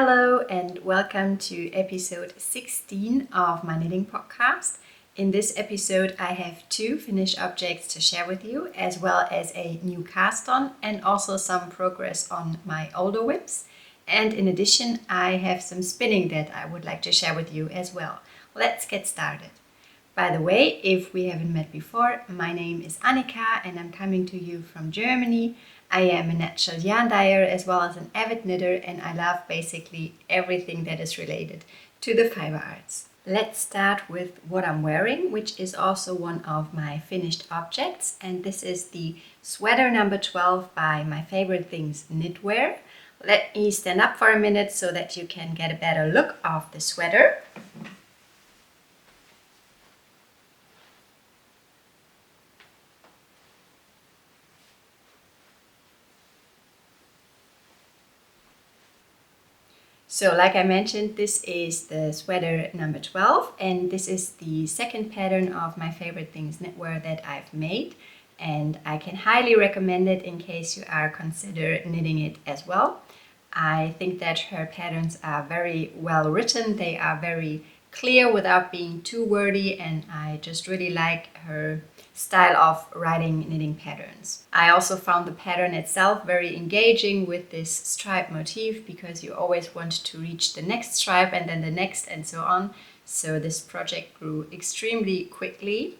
Hello and welcome to episode 16 of my knitting podcast. In this episode I have two finished objects to share with you, as well as a new cast on and also some progress on my older whips. And in addition I have some spinning that I would like to share with you as well. Let's get started. By the way, if we haven't met before, my name is Annika and I'm coming to you from Germany. I am a natural yarn dyer as well as an avid knitter, and I love basically everything that is related to the fiber arts. Let's start with what I'm wearing, which is also one of my finished objects, and this is the sweater number 12 by My Favorite Things Knitwear. Let me stand up for a minute so that you can get a better look of the sweater. So like I mentioned, this is the sweater number 12, and this is the second pattern of My Favorite Things Knitwear that I've made, and I can highly recommend it in case you are consider knitting it as well. I think that her patterns are very well written, they are very clear without being too wordy, and I just really like her style of writing knitting patterns. I also found the pattern itself very engaging with this stripe motif, because you always want to reach the next stripe and then the next and so on. So this project grew extremely quickly.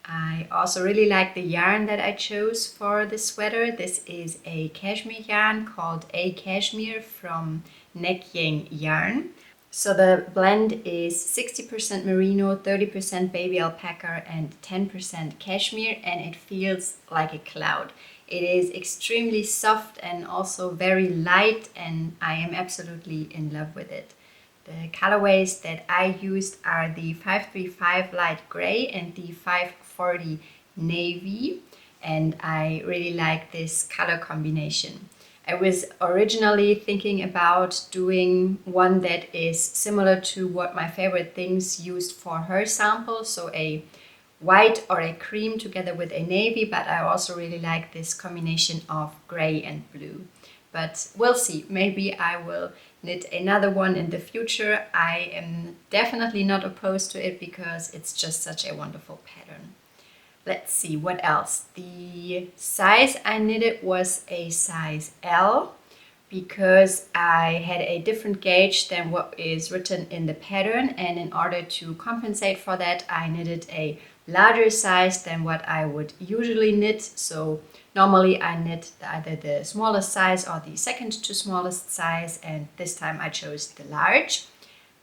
I also really like the yarn that I chose for this sweater. This is a cashmere yarn called A Cashmere from Neck Yang Yarn. So the blend is 60% merino, 30% baby alpaca and 10% cashmere, and it feels like a cloud. It is extremely soft and also very light, and I am absolutely in love with it. The colorways that I used are the 535 light gray and the 540 navy, and I really like this color combination. I was originally thinking about doing one that is similar to what My Favorite Things used for her sample, so a white or a cream together with a navy, but I also really like this combination of gray and blue. But we'll see, maybe I will knit another one in the future. I am definitely not opposed to it because it's just such a wonderful pattern. Let's see what else. The size I knitted was a size L because I had a different gauge than what is written in the pattern, and in order to compensate for that I knitted a larger size than what I would usually knit. So normally I knit either the smallest size or the second to smallest size, and this time I chose the large.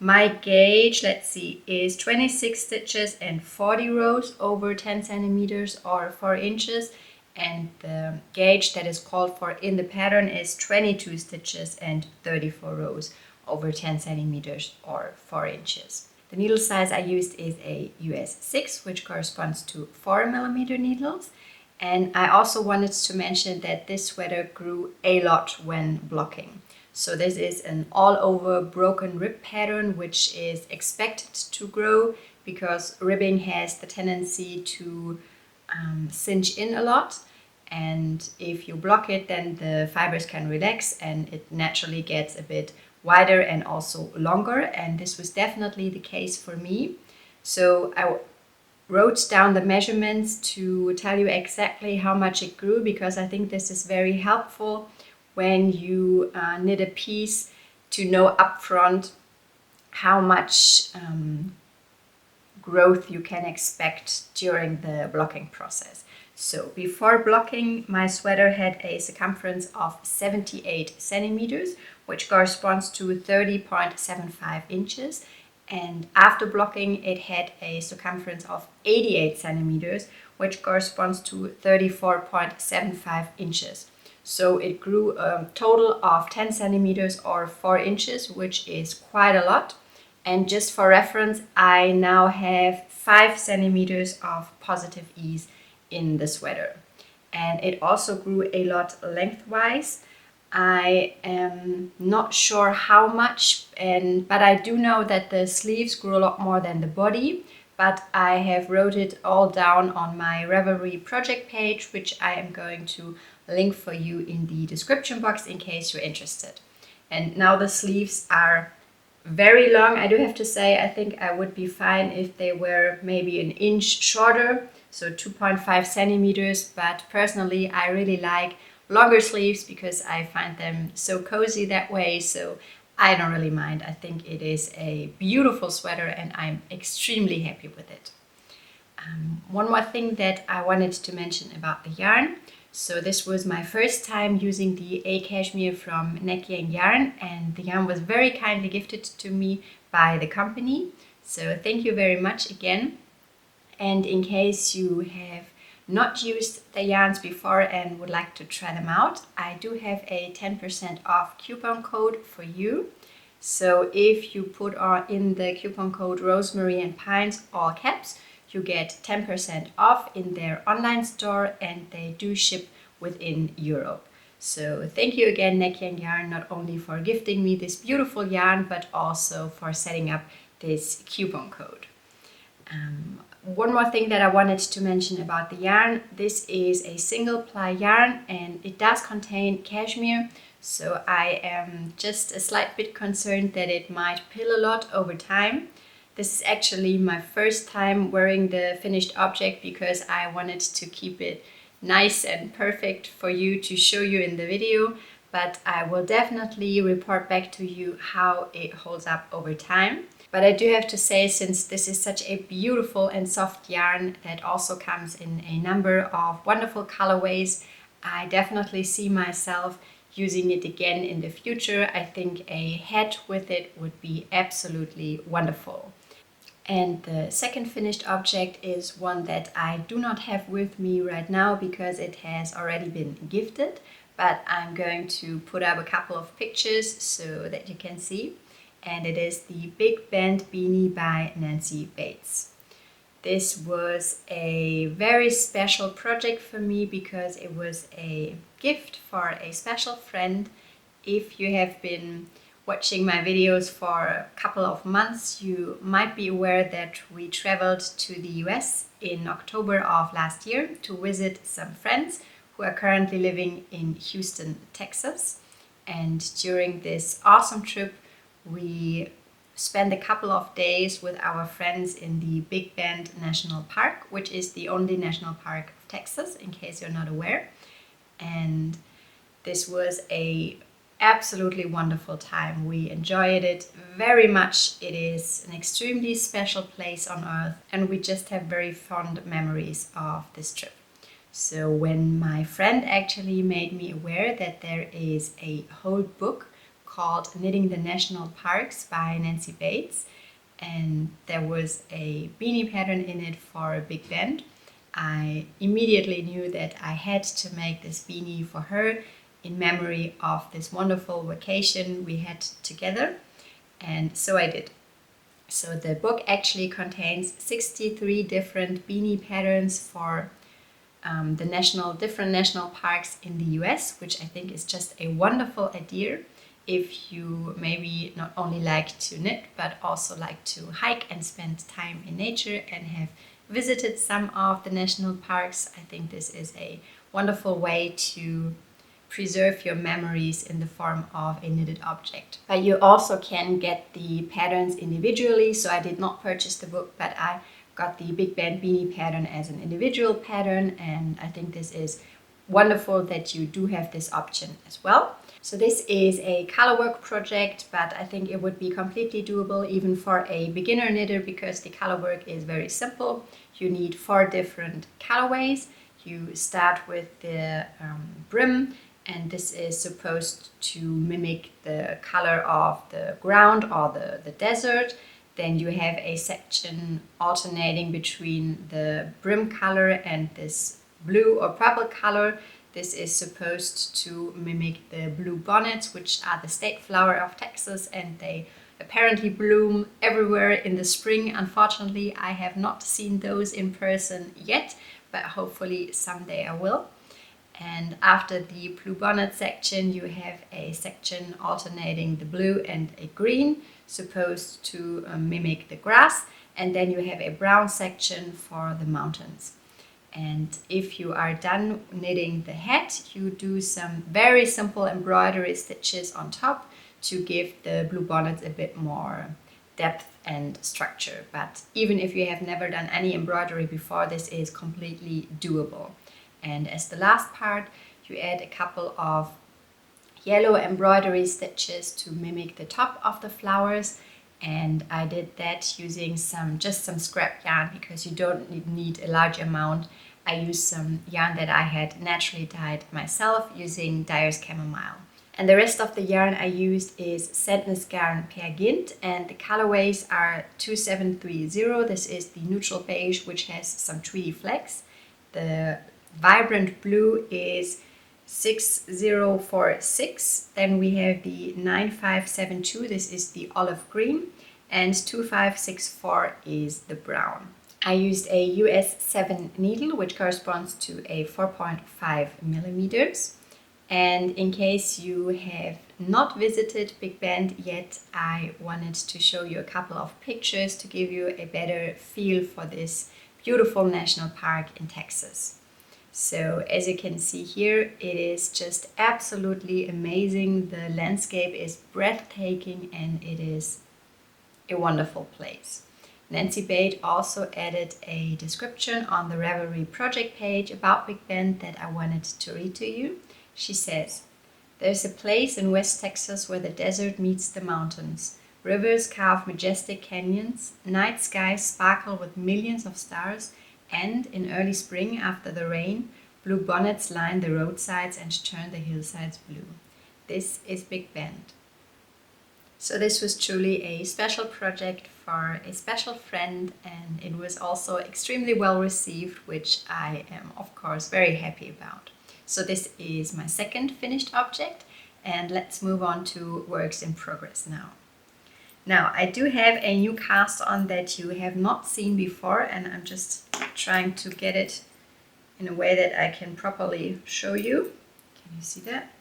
My gauge, let's see, is 26 stitches and 40 rows over 10 centimeters or 4 inches. And the gauge that is called for in the pattern is 22 stitches and 34 rows over 10 centimeters or 4 inches. The needle size I used is a US 6, which corresponds to 4 millimeter needles. And I also wanted to mention that this sweater grew a lot when blocking. So this is an all over broken rib pattern, which is expected to grow because ribbing has the tendency to cinch in a lot. And if you block it, then the fibers can relax and it naturally gets a bit wider and also longer. And this was definitely the case for me. So I wrote down the measurements to tell you exactly how much it grew, because I think this is very helpful when you knit a piece to know upfront how much growth you can expect during the blocking process. So before blocking, my sweater had a circumference of 78 centimeters, which corresponds to 30.75 inches. And after blocking, it had a circumference of 88 centimeters, which corresponds to 34.75 inches. So it grew a total of 10 centimeters or 4 inches, which is quite a lot. And just for reference, I now have 5 centimeters of positive ease in the sweater. And it also grew a lot lengthwise. I am not sure how much, but I do know that the sleeves grew a lot more than the body. But I have wrote it all down on my Ravelry project page, which I am going to link for you in the description box in case you're interested. And now the sleeves are very long. I do have to say, I think I would be fine if they were maybe an inch shorter, so 2.5 centimeters, but personally I really like longer sleeves because I find them so cozy that way, so I don't really mind. I think it is a beautiful sweater and I'm extremely happy with it. One more thing that I wanted to mention about the yarn. So this was my first time using the A cashmere from Neckyang Yarn, and the yarn was very kindly gifted to me by the company. So thank you very much again. And in case you have not used the yarns before and would like to try them out, I do have a 10% off coupon code for you. So if you put in the coupon code Rosemary and Pines, all caps, you get 10% off in their online store, and they do ship within Europe. So thank you again, Neckyang Yarn, not only for gifting me this beautiful yarn, but also for setting up this coupon code. One more thing that I wanted to mention about the yarn. This is a single ply yarn and it does contain cashmere. So I am just a slight bit concerned that it might pill a lot over time. This is actually my first time wearing the finished object because I wanted to keep it nice and perfect for you to show you in the video, but I will definitely report back to you how it holds up over time. But I do have to say, since this is such a beautiful and soft yarn that also comes in a number of wonderful colorways, I definitely see myself using it again in the future. I think a hat with it would be absolutely wonderful. And the second finished object is one that I do not have with me right now because it has already been gifted, but I'm going to put up a couple of pictures so that you can see. And it is the Big Bend Beanie by Nancy Bates. This was a very special project for me because it was a gift for a special friend. If you have been watching my videos for a couple of months, you might be aware that we traveled to the US in October of last year to visit some friends who are currently living in Houston, Texas. And during this awesome trip, we spent a couple of days with our friends in the Big Bend National Park, which is the only national park of Texas, in case you're not aware. And this was a absolutely wonderful time. We enjoyed it very much. It is an extremely special place on earth, and we just have very fond memories of this trip. So when my friend actually made me aware that there is a whole book called Knitting the National Parks by Nancy Bates, and there was a beanie pattern in it for Big Bend, I immediately knew that I had to make this beanie for her in memory of this wonderful vacation we had together, and so I did. So the book actually contains 63 different beanie patterns for the different national parks in the US, which I think is just a wonderful idea if you maybe not only like to knit but also like to hike and spend time in nature and have visited some of the national parks. I think this is a wonderful way to preserve your memories in the form of a knitted object. But you also can get the patterns individually, so I did not purchase the book, but I got the Big Bend Beanie pattern as an individual pattern, and I think this is wonderful that you do have this option as well. So this is a colorwork project, but I think it would be completely doable even for a beginner knitter because the colorwork is very simple. You need 4 different colorways. You start with the brim, and this is supposed to mimic the color of the ground or the desert. Then you have a section alternating between the brim color and this blue or purple color. This is supposed to mimic the blue bonnets, which are the state flower of Texas, and they apparently bloom everywhere in the spring. Unfortunately, I have not seen those in person yet, but hopefully someday I will. And after the blue bonnet section, you have a section alternating the blue and a green, supposed to mimic the grass. And then you have a brown section for the mountains. And if you are done knitting the hat, you do some very simple embroidery stitches on top to give the blue bonnets a bit more depth and structure. But even if you have never done any embroidery before, this is completely doable. And as the last part, you add a couple of yellow embroidery stitches to mimic the top of the flowers, and I did that using just some scrap yarn because you don't need a large amount. I used some yarn that I had naturally dyed myself using Dyer's Chamomile. And the rest of the yarn I used is Sandnes Garn Pear Gynt, and the colorways are 2730. This is the neutral beige, which has some tweedy flecks. The vibrant blue is 6046. Then we have the 9572. This is the olive green, and 2564 is the brown. I used a US 7 needle, which corresponds to a 4.5 millimeters. And in case you have not visited Big Bend yet, I wanted to show you a couple of pictures to give you a better feel for this beautiful national park in Texas. So as you can see here, it is just absolutely amazing. The landscape is breathtaking and it is a wonderful place. Nancy Bate also added a description on the Ravelry project page about Big Bend that I wanted to read to you. She says, "There's a place in West Texas where the desert meets the mountains. Rivers carve majestic canyons, night skies sparkle with millions of stars, and in early spring after the rain, blue bonnets line the roadsides and turn the hillsides blue. This is Big Bend." So this was truly a special project for a special friend, and it was also extremely well received, which I am of course very happy about. So this is my second finished object, and let's move on to works in progress now. Now I do have a new cast on that you have not seen before, and I'm just trying to get it in a way that I can properly show you. Can you see that?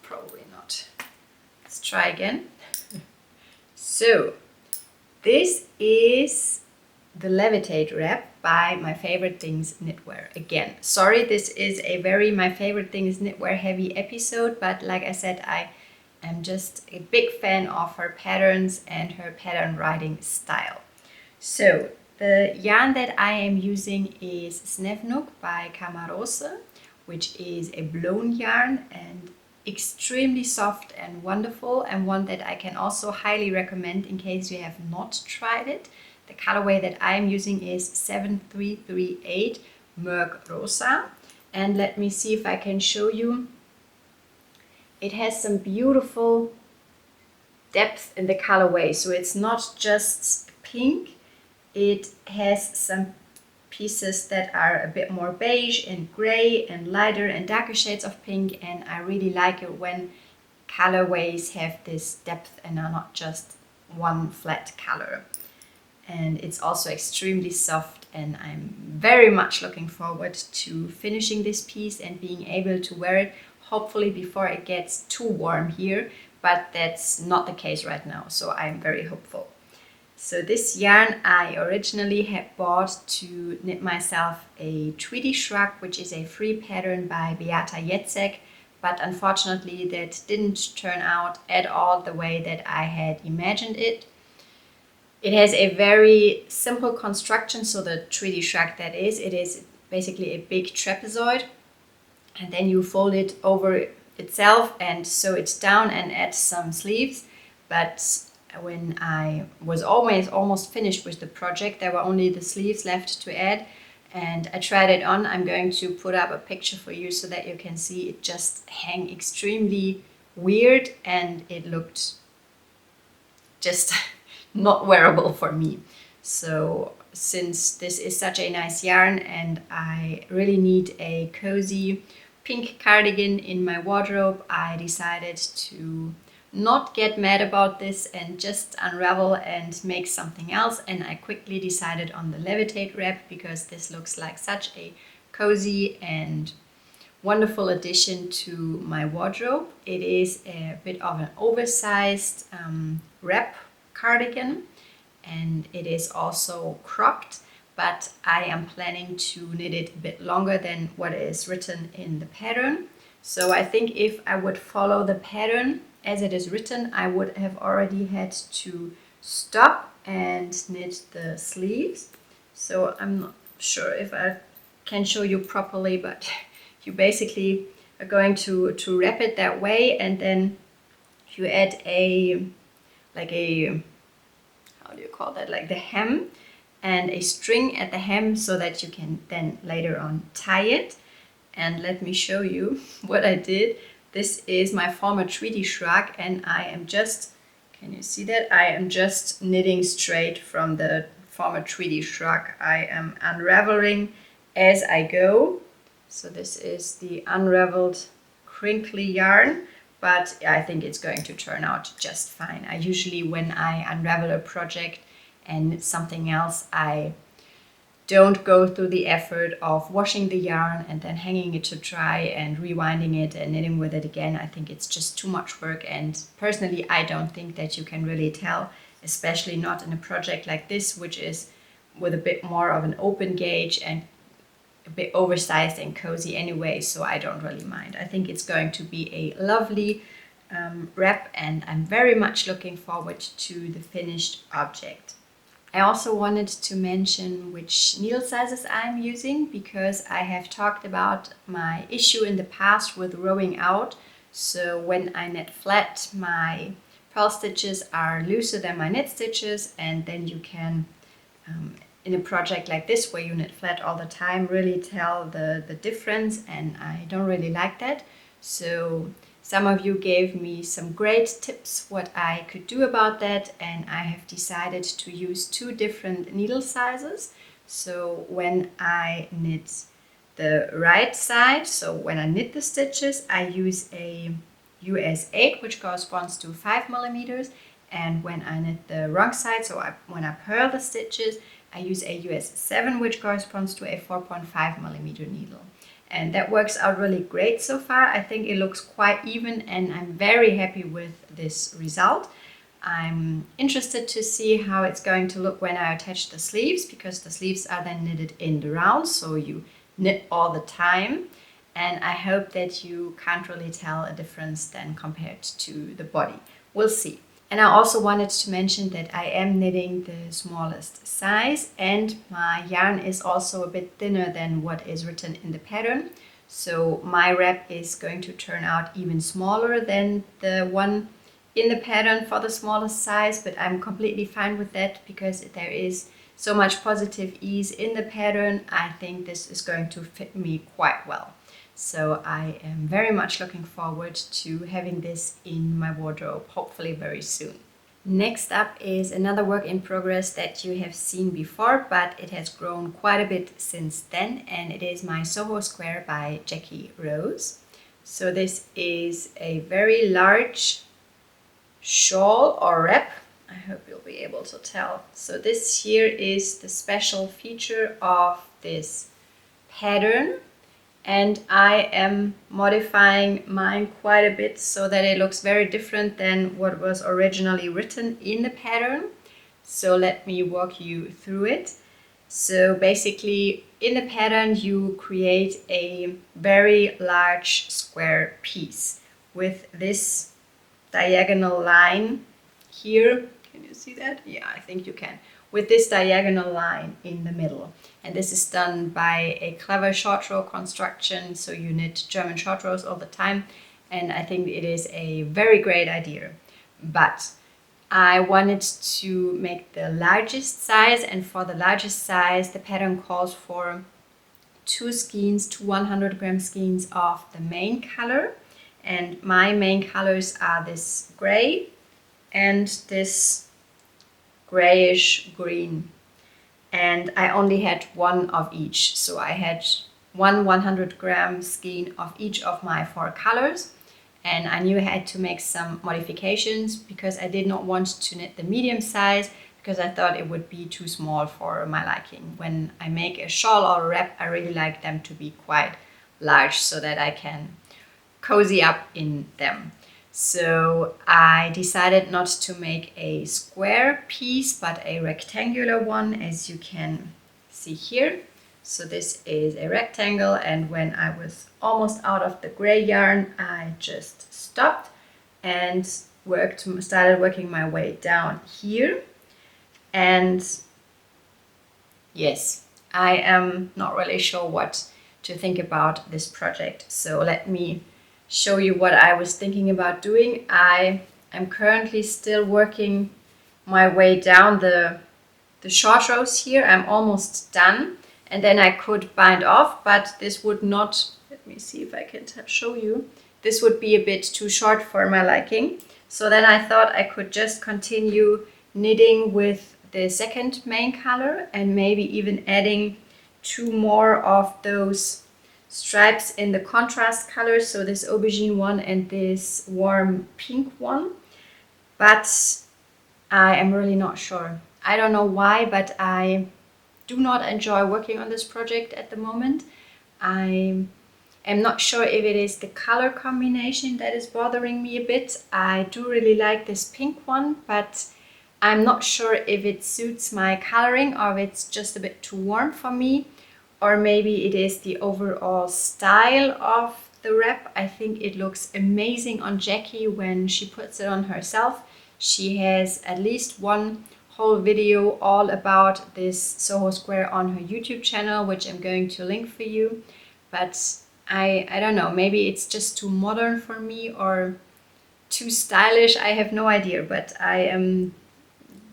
Probably not. Let's try again. So this is the Levitate Wrap by My Favorite Things Knitwear. Again, sorry, this is a very My Favorite Things Knitwear heavy episode, but like I said, I am just a big fan of her patterns and her pattern writing style. So the yarn that I am using is Snevnook by Camarose, which is a blown yarn and extremely soft and wonderful, and one that I can also highly recommend in case you have not tried it. The colorway that I am using is 7338 Merc Rosa, and let me see if I can show you. It has some beautiful depth in the colorway, so it's not just pink, it has some pieces that are a bit more beige and gray and lighter and darker shades of pink, and I really like it when colorways have this depth and are not just one flat color. And it's also extremely soft, and I'm very much looking forward to finishing this piece and being able to wear it, hopefully before it gets too warm here, but that's not the case right now, so I'm very hopeful. So this yarn I originally had bought to knit myself a Tweedy Shrug, which is a free pattern by Beata Jacek, but unfortunately that didn't turn out at all the way that I had imagined it. It has a very simple construction, so the Tweedy Shrug that is, it is basically a big trapezoid, and then you fold it over itself and sew it down and add some sleeves. But when I was almost finished with the project, there were only the sleeves left to add, and I tried it on. I'm going to put up a picture for you so that you can see it just hang extremely weird, and it looked just not wearable for me. So since this is such a nice yarn and I really need a cozy pink cardigan in my wardrobe, I decided to not get mad about this and just unravel and make something else. And I quickly decided on the Levitate Wrap because this looks like such a cozy and wonderful addition to my wardrobe. It is a bit of an oversized wrap cardigan, and it is also cropped, but I am planning to knit it a bit longer than what is written in the pattern. So I think if I would follow the pattern, as it is written, I would have already had to stop and knit the sleeves. So I'm not sure if I can show you properly, but you basically are going to wrap it that way, and then you add a, like a, how do you call that, like the hem, and a string at the hem so that you can then later on tie it. And let me show you what I did. This is my former treaty shrug, and I am just, can you see that? I am just knitting straight from the former treaty shrug. I am unraveling as I go. So this is the unraveled crinkly yarn, but I think it's going to turn out just fine. I usually, when I unravel a project and knit something else, I don't go through the effort of washing the yarn and then hanging it to dry and rewinding it and knitting with it again. I think it's just too much work, and personally I don't think that you can really tell, especially not in a project like this, which is with a bit more of an open gauge and a bit oversized and cozy anyway, so I don't really mind. I think it's going to be a lovely wrap, and I'm very much looking forward to the finished object. I also wanted to mention which needle sizes I'm using, because I have talked about my issue in the past with rowing out. So when I knit flat, my purl stitches are looser than my knit stitches, and then you can, in a project like this where you knit flat all the time, really tell the difference, and I don't really like that. So some of you gave me some great tips what I could do about that, and I have decided to use 2 different needle sizes. So when I knit the right side, so when I knit the stitches, I use a US 8, which corresponds to 5 millimeters, and when I knit the wrong side, so when I purl the stitches, I use a US 7, which corresponds to a 4.5 millimeter needle. And that works out really great so far. I think it looks quite even, and I'm very happy with this result. I'm interested to see how it's going to look when I attach the sleeves, because the sleeves are then knitted in the round, so you knit all the time. And I hope that you can't really tell a difference then compared to the body. We'll see. And I also wanted to mention that I am knitting the smallest size, and my yarn is also a bit thinner than what is written in the pattern. So my wrap is going to turn out even smaller than the one in the pattern for the smallest size, but I'm completely fine with that because there is so much positive ease in the pattern. I think this is going to fit me quite well. So I am very much looking forward to having this in my wardrobe, hopefully very soon. Next up is another work in progress that you have seen before, but it has grown quite a bit since then, and it is my SoHo Square by Jackie Rose. So this is a very large shawl or wrap. I hope you'll be able to tell. So this here is the special feature of this pattern. And I am modifying mine quite a bit so that it looks very different than what was originally written in the pattern. So let me walk you through it. So basically in the pattern you create a very large square piece with this diagonal line here. Can you see that? Yeah, I think you can. With this diagonal line in the middle. And this is done by a clever short row construction, so you knit German short rows all the time, and I think it is a very great idea. But I wanted to make the largest size, and for the largest size the pattern calls for 2 skeins, 2 100-gram skeins of the main color, and my main colors are this gray and this grayish green. And I only had one of each, so I had 1 100-gram skein of each of my 4 colors, and I knew I had to make some modifications because I did not want to knit the medium size because I thought it would be too small for my liking. When I make a shawl or a wrap, I really like them to be quite large so that I can cozy up in them. So I decided not to make a square piece but a rectangular one, as you can see here. So this is a rectangle, and when I was almost out of the gray yarn I just stopped and started working my way down here. And yes, I am not really sure what to think about this project. So let me show you what I was thinking about doing. I am currently still working my way down the short rows here. I'm almost done, and then I could bind off, but this would not, let me see if I can show you, this would be a bit too short for my liking. So then I thought I could just continue knitting with the second main color and maybe even adding 2 more of those stripes in the contrast colors, so this aubergine one and this warm pink one. But I am really not sure. I don't know why, but I do not enjoy working on this project at the moment. I am not sure if it is the color combination that is bothering me a bit. I do really like this pink one, but I'm not sure if it suits my coloring or if it's just a bit too warm for me, or maybe it is the overall style of the wrap. I think it looks amazing on Jackie when she puts it on herself. She has at least one whole video all about this SoHo Square on her YouTube channel, which I'm going to link for you. But I don't know, maybe it's just too modern for me or too stylish. I have no idea, but I am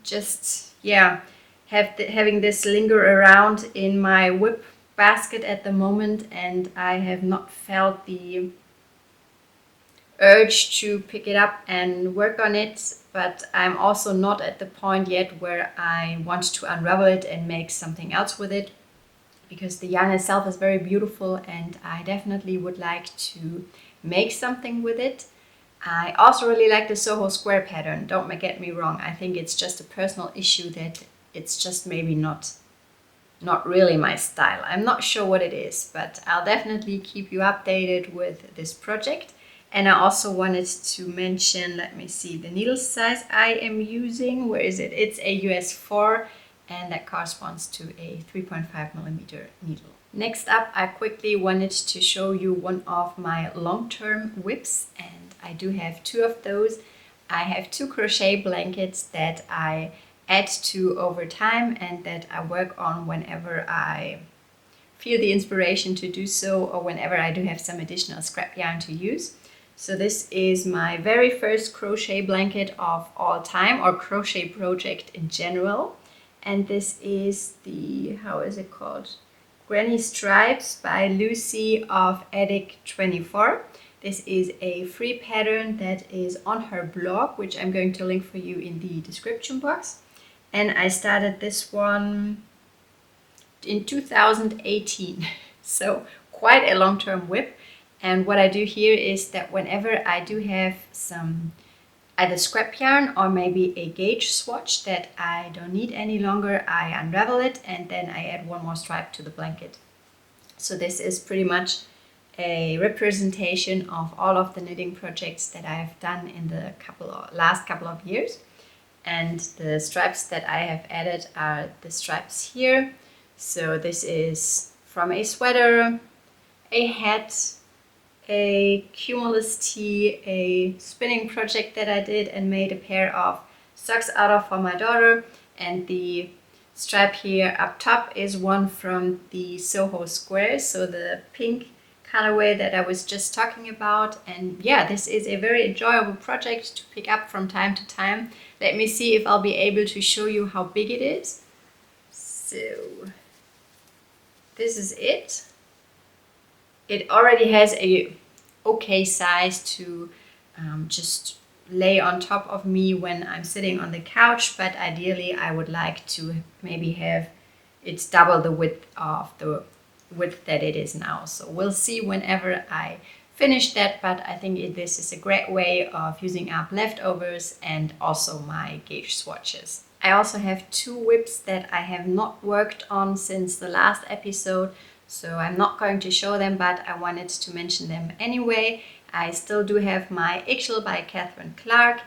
just, yeah, having this linger around in my whip basket at the moment, and I have not felt the urge to pick it up and work on it. But I'm also not at the point yet where I want to unravel it and make something else with it, because the yarn itself is very beautiful and I definitely would like to make something with it. I also really like the SoHo Square pattern, don't get me wrong. I think it's just a personal issue that it's just maybe not really my style. I'm not sure what it is, but I'll definitely keep you updated with this project. And I also wanted to mention, let me see, the needle size I am using. Where is it? It's a US 4, and that corresponds to a 3.5mm needle. Next up, I quickly wanted to show you one of my long-term whips, and I do have 2 of those. I have 2 crochet blankets that I add to over time and that I work on whenever I feel the inspiration to do so, or whenever I do have some additional scrap yarn to use. So this is my very first crochet blanket of all time, or crochet project in general. And this is the, how is it called? Granny Stripes by Lucy of Attic 24. This is a free pattern that is on her blog, which I'm going to link for you in the description box. And I started this one in 2018, so quite a long-term whip. And what I do here is that whenever I do have some either scrap yarn or maybe a gauge swatch that I don't need any longer, I unravel it and then I add 1 more stripe to the blanket. So this is pretty much a representation of all of the knitting projects that I've done in the last couple of years. And the stripes that I have added are the stripes here. So this is from a sweater, a hat, a cumulus tee, a spinning project that I did and made a pair of socks out of for my daughter. And the stripe here up top is one from the SoHo Square, so the pink colorway that I was just talking about. And yeah, this is a very enjoyable project to pick up from time to time. Let me see if I'll be able to show you how big it is. So this is it. It already has a okay size to just lay on top of me when I'm sitting on the couch, but ideally I would like to maybe have it double the width of the width that it is now. So we'll see whenever I finish that, but I think this is a great way of using up leftovers and also my gauge swatches. I also have 2 whips that I have not worked on since the last episode, so I'm not going to show them, but I wanted to mention them anyway. I still do have my Eggshell by Catherine Clark,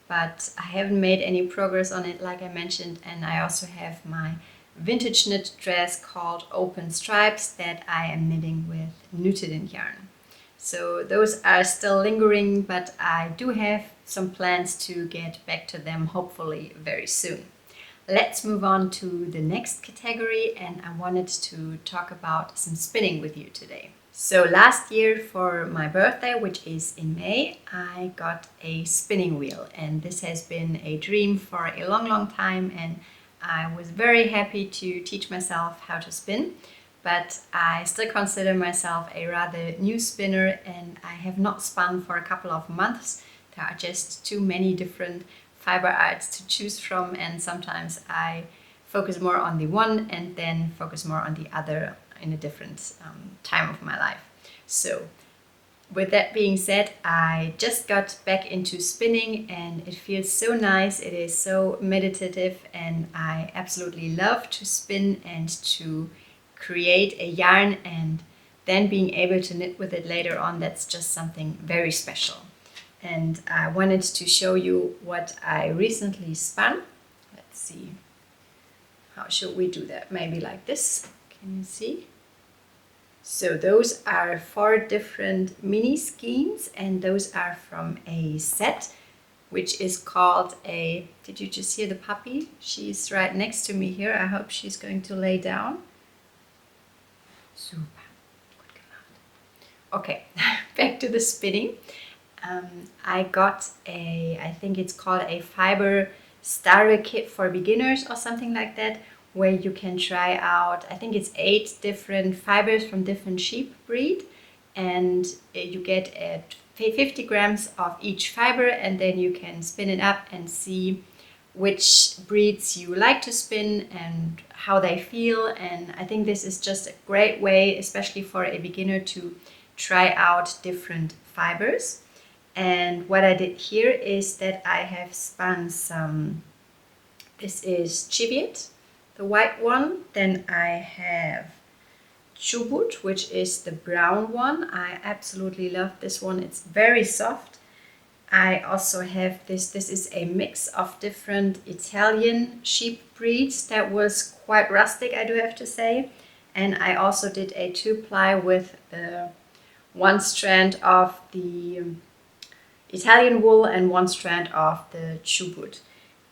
but I haven't made any progress on it like I mentioned, and I also have my vintage knit dress called Open Stripes that I am knitting with Knitted in yarn. So those are still lingering, but I do have some plans to get back to them hopefully very soon. Let's move on to the next category, and I wanted to talk about some spinning with you today. So last year for my birthday, which is in May, I got a spinning wheel, and this has been a dream for a long time, and I was very happy to teach myself how to spin. But I still consider myself a rather new spinner, and I have not spun for a couple of months. There are just too many different fiber arts to choose from, and sometimes I focus more on the one and then focus more on the other in a different time of my life. So with that being said, I just got back into spinning and it feels so nice. It is so meditative, and I absolutely love to spin and to create a yarn and then being able to knit with it later on. That's just something very special. And I wanted to show you what I recently spun. Let's see, how should we do that? Maybe like this, can you see? So those are 4 different mini skeins, and those are from a set which is called a, did you just hear the puppy? She's right next to me here. I hope she's going to lay down. Super. Okay, back to the spinning. I got a, I think it's called a fiber starter kit for beginners or something like that, where you can try out, I think it's 8 different fibers from different sheep breed, and you get 50 grams of each fiber, and then you can spin it up and see which breeds you like to spin and how they feel. And I think this is just a great way, especially for a beginner, to try out different fibers. And what I did here is that I have spun some, this is Cheviot, the white one. Then I have Chubut, which is the brown one. I absolutely love this one. It's very soft. I also have this is a mix of different Italian sheep breeds that was quite rustic, I do have to say. And I also did a 2-ply with the 1 strand of the Italian wool and 1 strand of the Chubut.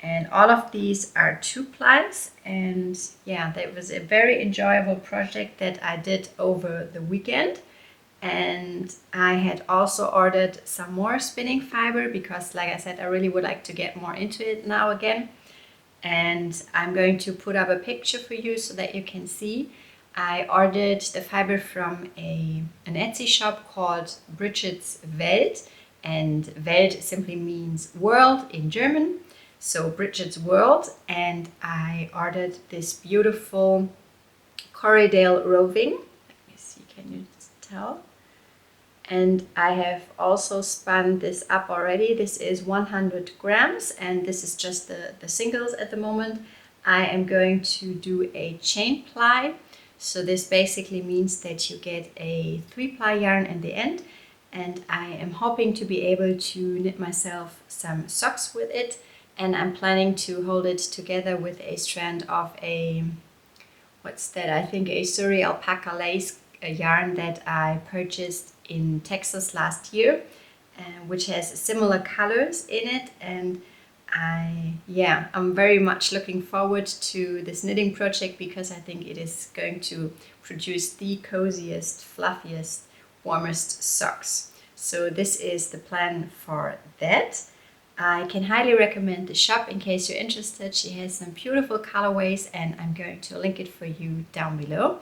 And all of these are 2-plies, and yeah, that was a very enjoyable project that I did over the weekend. And I had also ordered some more spinning fiber because, like I said, I really would like to get more into it now again. And I'm going to put up a picture for you so that you can see. I ordered the fiber from an Etsy shop called Bridget's Welt, and Welt simply means world in German. So Bridget's World, and I ordered this beautiful Corriedale roving. Let me see, can you tell? And I have also spun this up already. This is 100 grams, and this is just the singles at the moment. I am going to do a chain ply. So this basically means that you get a 3-ply yarn in the end, and I am hoping to be able to knit myself some socks with it. And I'm planning to hold it together with a strand of a, what's that? I think a Surrey alpaca lace yarn that I purchased in Texas last year, which has similar colors in it. And I'm very much looking forward to this knitting project because I think it is going to produce the coziest, fluffiest, warmest socks. So this is the plan for that. I can highly recommend the shop in case you're interested. She has some beautiful colorways, and I'm going to link it for you down below.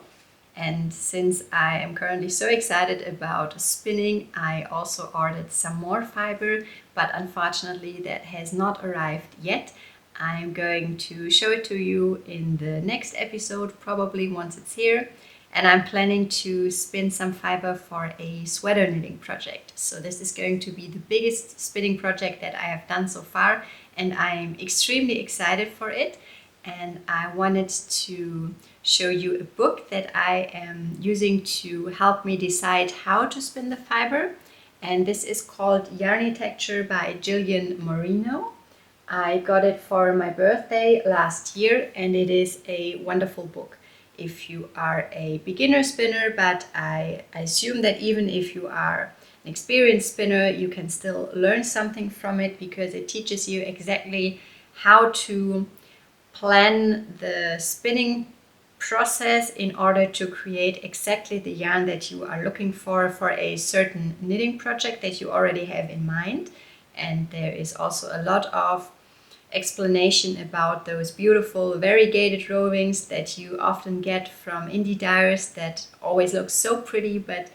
And since I am currently so excited about spinning, I also ordered some more fiber, but unfortunately that has not arrived yet. I'm going to show it to you in the next episode, probably once it's here. And I'm planning to spin some fiber for a sweater knitting project. So this is going to be the biggest spinning project that I have done so far, and I'm extremely excited for it. And I wanted to show you a book that I am using to help me decide how to spin the fiber. And this is called Yarnitecture by Jillian Moreno. I got it for my birthday last year, and it is a wonderful book. if you are a beginner spinner, but I assume that even if you are an experienced spinner, you can still learn something from it, because it teaches you exactly how to plan the spinning process in order to create exactly the yarn that you are looking for a certain knitting project that you already have in mind. And there is also a lot of explanation about those beautiful variegated rovings that you often get from indie dyers that always look so pretty, but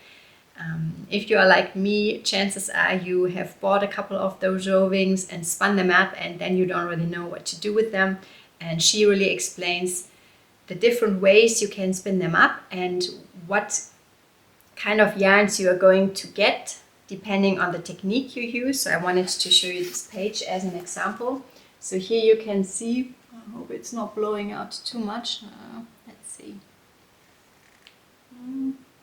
if you are like me, chances are you have bought a couple of those rovings and spun them up, and then you don't really know what to do with them. And she really explains the different ways you can spin them up and what kind of yarns you are going to get depending on the technique you use. So I wanted to show you this page as an example. So here you can see, I hope it's not blowing out too much. Let's see.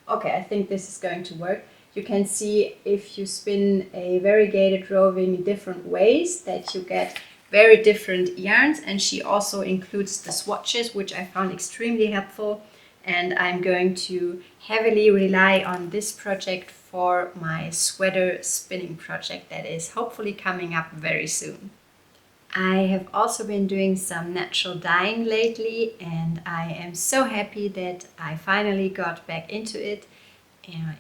Okay, I think this is going to work. You can see if you spin a variegated roving different ways that you get very different yarns, and she also includes the swatches, which I found extremely helpful, and I'm going to heavily rely on this project for my sweater spinning project that is hopefully coming up very soon. I have also been doing some natural dyeing lately, and I am so happy that I finally got back into it.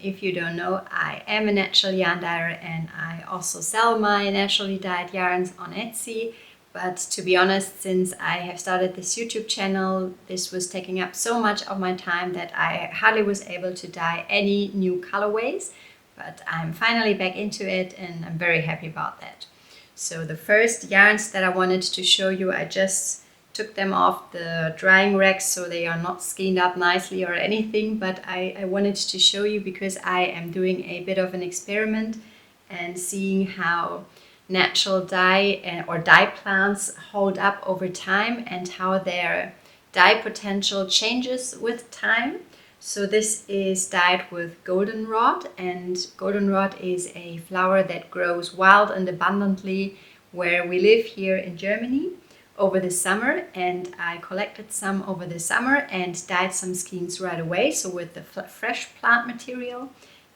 If you don't know, I am a natural yarn dyer, and I also sell my naturally dyed yarns on Etsy. But to be honest, since I have started this YouTube channel, this was taking up so much of my time that I hardly was able to dye any new colorways. But I'm finally back into it, and I'm very happy about that. So the first yarns that I wanted to show you, I just took them off the drying racks so they are not skeined up nicely or anything, but I wanted to show you because I am doing a bit of an experiment and seeing how natural dye or dye plants hold up over time and how their dye potential changes with time. So this is dyed with goldenrod, and goldenrod is a flower that grows wild and abundantly where we live here in Germany over the summer, and I collected some over the summer and dyed some skeins right away, so with the fresh plant material,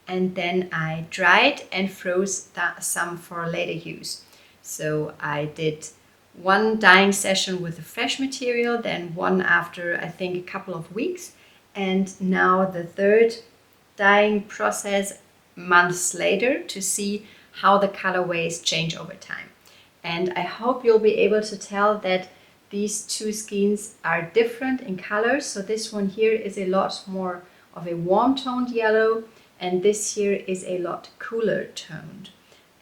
and then I dried and froze some for later use. So I did one dyeing session with the fresh material, then one after I think a couple of weeks, and now the third dyeing process months later to see how the colorways change over time. And I hope you'll be able to tell that these two skeins are different in color. So this one here is a lot more of a warm toned yellow, and this here is a lot cooler toned.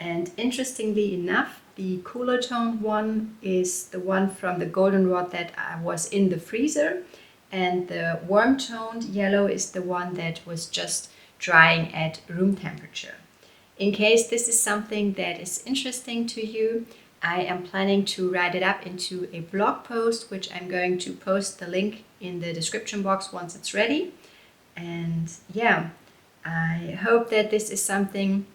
And interestingly enough, the cooler toned one is the one from the goldenrod that was in the freezer, and the warm toned yellow is the one that was just drying at room temperature. In case this is something that is interesting to you, I am planning to write it up into a blog post, which I'm going to post the link in the description box once it's ready. And yeah, I hope that this is something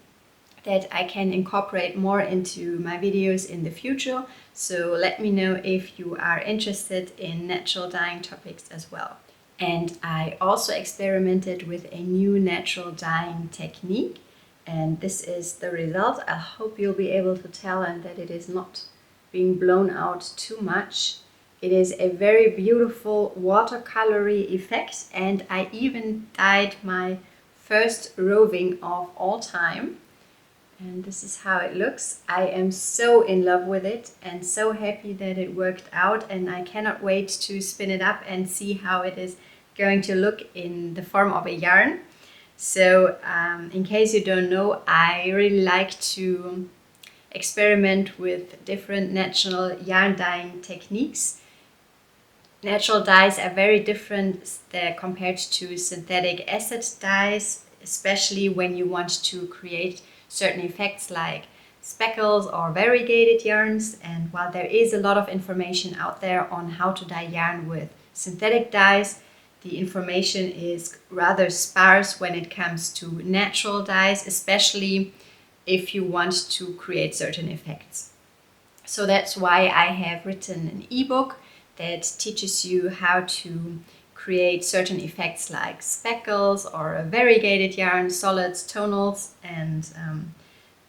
that I can incorporate more into my videos in the future. So let me know if you are interested in natural dyeing topics as well. And I also experimented with a new natural dyeing technique, and this is the result. I hope you'll be able to tell and that it is not being blown out too much. It is a very beautiful watercolory effect, and I even dyed my first roving of all time. And this is how it looks. I am so in love with it and so happy that it worked out, and I cannot wait to spin it up and see how it is going to look in the form of a yarn. So in case you don't know, I really like to experiment with different natural yarn dyeing techniques. Natural dyes are very different compared to synthetic acid dyes, especially when you want to create certain effects like speckles or variegated yarns. And while there is a lot of information out there on how to dye yarn with synthetic dyes, the information is rather sparse when it comes to natural dyes, especially if you want to create certain effects. So that's why I have written an ebook that teaches you how to create certain effects like speckles or a variegated yarn, solids, tonals, and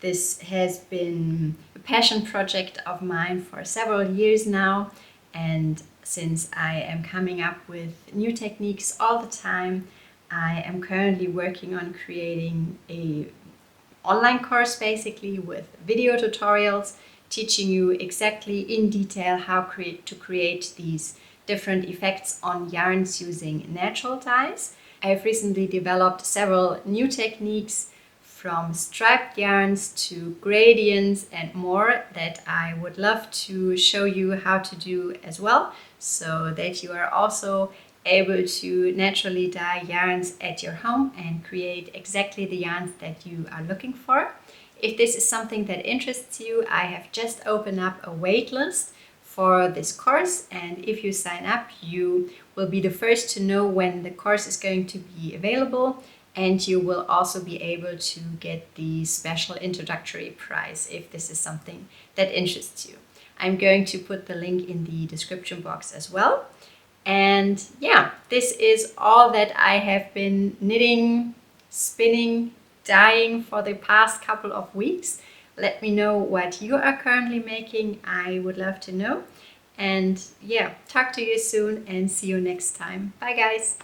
this has been a passion project of mine for several years now, and since I am coming up with new techniques all the time, I am currently working on creating a online course basically with video tutorials teaching you exactly in detail how to create these different effects on yarns using natural dyes. I've recently developed several new techniques from striped yarns to gradients and more that I would love to show you how to do as well, so that you are also able to naturally dye yarns at your home and create exactly the yarns that you are looking for. If this is something that interests you, I have just opened up a waitlist for this course, and if you sign up, you will be the first to know when the course is going to be available, and you will also be able to get the special introductory price if this is something that interests you. I'm going to put the link in the description box as well. And yeah, this is all that I have been knitting, spinning, dyeing for the past couple of weeks. Let me know what you are currently making. I would love to know. And yeah, talk to you soon and see you next time. Bye guys!